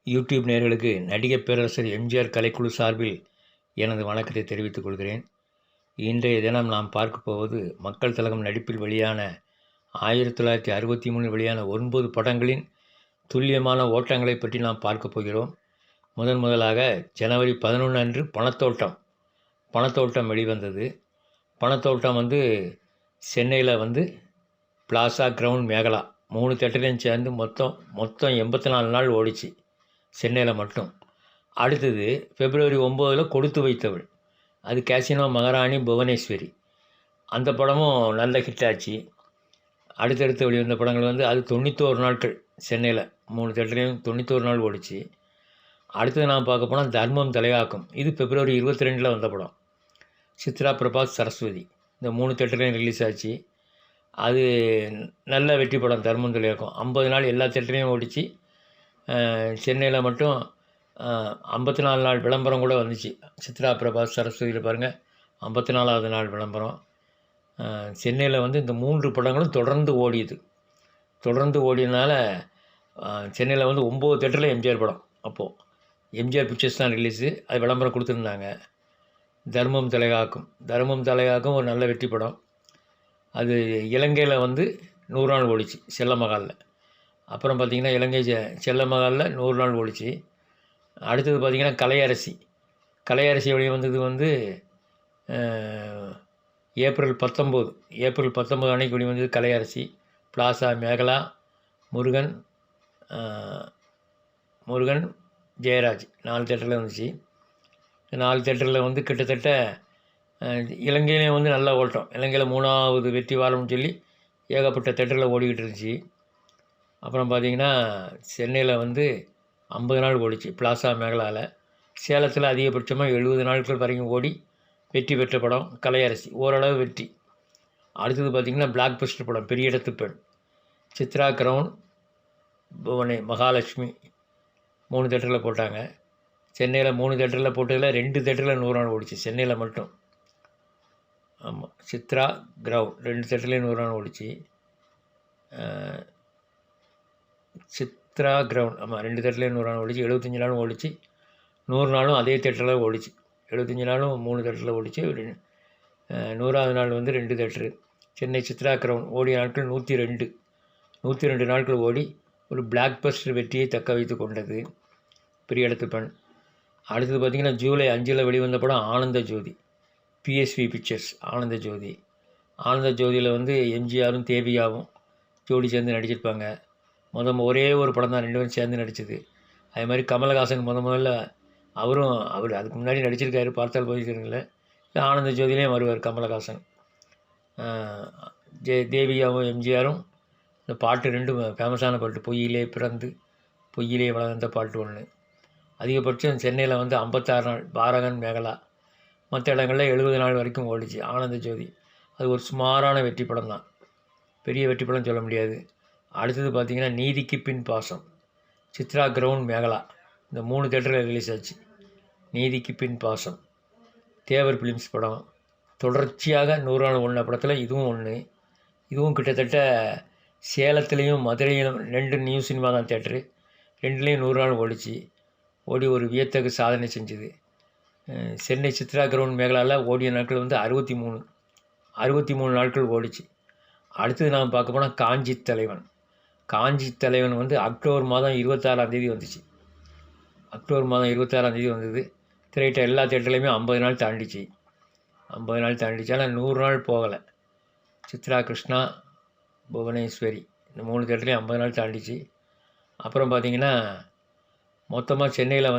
YouTube நேயர்களுக்கு நடிகர் பேரரசர் எம்ஜிஆர் கலைக்குழு சார்பில் எனது வணக்கத்தை தெரிவித்துக் கொள்கிறேன். இன்றைய தினம் நாம் பார்க்க போவது மக்கள் திலகம் நடிப்பில் வெளியான 1963 வெளியான 9 படங்களின் துல்லியமான ஓட்டங்களை பற்றி நாம் பார்க்க போகிறோம். முதலாக ஜனவரி 11 அன்று பணத்தோட்டம் வெளிவந்தது. பணத்தோட்டம் சென்னையில் பிளாசா கிரவுண்ட் மேகலா 3 தேட்டரையும் சேர்ந்து மொத்தம் 84 நாள் ஓடிச்சு சென்னையில் மட்டும். அடுத்தது February 9 கொடுத்து வைத்தவள், அது கேசினோ மகாராணி புவனேஸ்வரி, அந்த படமும் நல்ல ஹிட் ஆச்சு. அடுத்தடுத்து வெளிவந்த படங்கள் அது 91 நாட்கள் சென்னையில் 3 தேட்டரையும் 91 நாள் ஓடிச்சு. அடுத்தது நாம் பார்க்க போனால் தர்மம் தலையாக்கும், இது February 22 வந்த படம். சித்ரா பிரபாஸ் சரஸ்வதி, இந்த 3 தேட்டரையும் ரிலீஸ் ஆச்சு. அது நல்ல வெற்றி படம். தர்மம் தலையாக்கும் 50 நாள் எல்லா தேட்டரையும் ஓடிச்சு. சென்னையில் மட்டும் 54 நாள் விளம்பரம் கூட வந்துச்சு. சித்ரா பிரபாஸ் சரஸ்வதியில் பாருங்கள், 54வது நாள் விளம்பரம். சென்னையில் இந்த 3 படங்களும் தொடர்ந்து ஓடியதுனால சென்னையில் 9 தேட்டரில் எம்ஜிஆர் படம். அப்போது எம்ஜிஆர் பிக்சர்ஸ் தான் ரிலீஸு, அது விளம்பரம் கொடுத்துருந்தாங்க. தர்மம் தலையாக்கும் ஒரு நல்ல வெற்றி படம். அது இலங்கையில் 100 நாள் ஓடிச்சு செல்லமகாலில். அப்புறம் பார்த்திங்கன்னா இலங்கை செல்லமகாலில் 100 நாள் ஓடிச்சு. அடுத்தது பார்த்திங்கன்னா கலையரசி வெளிவந்தது ஏப்ரல் 19 அன்னைக்கு வெளிவந்தது கலையரசி. பிளாசா மேகலா, முருகன் ஜெயராஜ் 4 தேட்டரில் வந்துச்சு. 4 தேட்டரில் கிட்டத்தட்ட இலங்கையிலையும் நல்ல ஓட்டம். இலங்கையில் 3வது வெற்றி வாரம்னு சொல்லி ஏகப்பட்ட தேட்டரில் ஓடிக்கிட்டு இருந்துச்சு. அப்புறம் பார்த்திங்கன்னா சென்னையில் 50 நாள் ஓடிச்சு பிளாசா மேகலாவில். சேலத்தில் அதிகபட்சமாக 70 நாட்கள் வரைக்கும் ஓடி வெற்றி பெற்ற படம் கலையரசி, ஓரளவு வெற்றி. அடுத்தது பார்த்திங்கன்னா பிளாக் பஸ்டர் படம் பெரிய இடத்து பெண். சித்ரா கிரவுன் மகாலட்சுமி 3 தேட்டரில் போட்டாங்க. சென்னையில் 3 தேட்டரில் போட்டதில் 2 தேட்டரில் 100 நாள் ஓடிச்சு சென்னையில் மட்டும். ஆமாம், சித்ரா கிரவுன் 2 தேட்டர்லேயும் 100 நாள் ஓடிச்சு. சித்ரா கிரவுண்ட் 2 தேட்டர்லேயும் 100 நாள் ஓடிச்சு. 75 நாளும் ஓடிச்சு. 100 நாளும் அதே தேட்டரில் ஓடிச்சு. 75 நாளும் 3 தேட்டரில் ஓடிச்சு. 100வது நாள் 2 தேட்டரு. சென்னை சித்ரா கிரவுண்ட் ஓடிய நாட்கள் 102 நாட்கள் ஓடி ஒரு பிளாக் பஸ்டர் வெற்றியை தக்க வைத்து கொண்டது பெரிய இடத்து பெண். அடுத்தது பார்த்திங்கன்னா ஜூலை 5 வெளிவந்த படம் ஆனந்த ஜோதி, பிஎஸ்வி பிக்சர்ஸ். ஆனந்த ஜோதியில் எம்ஜிஆரும் தேவியாவும் ஜோடி சேர்ந்து நடிச்சிருப்பாங்க. ஒரே ஒரு படம் தான் 2 பேரும் சேர்ந்து நடித்தது. அதே மாதிரி கமலஹாசன் முதல்ல அவர் அதுக்கு முன்னாடி நடிச்சிருக்காரு பார்த்தால் போயிருக்கிறீங்கள. ஆனந்த ஜோதியிலையும் வருவார் கமலஹாசன். தேவியாவும் எம்ஜிஆரும் இந்த பாட்டு 2 ஃபேமஸான பாட்டு. பொய்யிலே பிறந்து பொய்யிலே வளர்ந்த பாட்டு ஒன்று. அதிகபட்சம் சென்னையில் 56 நாள் பாரகன் மேகலா, மற்ற இடங்களில் 70 நாள் வரைக்கும் ஓடிச்சு ஆனந்த ஜோதி. அது ஒரு சுமாரான வெற்றி படம் தான், பெரிய வெற்றி படம் சொல்ல முடியாது. அடுத்தது பார்த்திங்கன்னா நீதிக்கு பின் பாசம், சித்ரா கிரவுண்ட் மேகலா, இந்த 3 தேட்டரில் ரிலீஸ் ஆச்சு. நீதிக்கு பின் பாசம் தேவர் ஃபிலிம்ஸ் படம். தொடர்ச்சியாக 100 நாள் ஓடின படத்தில் இதுவும் ஒன்று. இதுவும் கிட்டத்தட்ட சேலத்துலேயும் மதுரையிலும் 2 நியூ சினிமா தான் தேட்டரு, 2லேயும் 100 நாள் ஓடி ஒரு வியத்தகு சாதனை செஞ்சுது. சென்னை சித்ரா கிரவுண்ட் மேகலாவில் ஓடிய நாட்கள் 63 நாட்கள் ஓடிச்சு. அடுத்தது நாம் பார்க்க போனால் காஞ்சி தலைவன் அக்டோபர் மாதம் 26 வந்துச்சு. அக்டோபர் மாதம் 26 வந்தது. திரையிட்ட எல்லா தேட்டர்லையுமே 50 நாள் தாண்டிச்சு. ஆனால் 100 நாள் போகலை. சித்ரா கிருஷ்ணா புவனேஸ்வரி இந்த 3 தேட்டர்லையும் 50 நாள் தாண்டிச்சு. அப்புறம் பார்த்திங்கன்னா மொத்தமாக சென்னையில்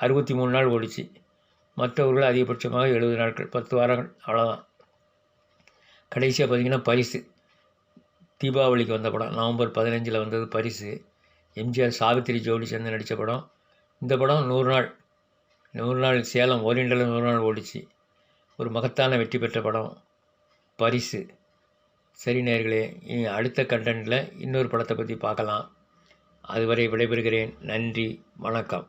63 நாள் ஓடிச்சு. மற்ற ஊர்கள் அதிகபட்சமாக 70 நாட்கள், 10 வாரங்கள், அவ்வளோதான். கடைசியாக பார்த்திங்கன்னா பரிசு, தீபாவளிக்கு வந்த படம். நவம்பர் 15 வந்தது பரிசு. எம்ஜிஆர் சாவித்திரி ஜோடி சேர்ந்து நடித்த படம். இந்த படம் 100 நாள் சேலம் ஓரியண்டலில் 100 நாள் ஓடிச்சு. ஒரு மகத்தான வெற்றி பெற்ற படம் பரிசு. சரி நேயர்களே, இனி அடுத்த கண்டென்ட்டில் இன்னொரு படத்தை பற்றி பார்க்கலாம். அதுவரை விடைபெறுகிறேன். நன்றி, வணக்கம்.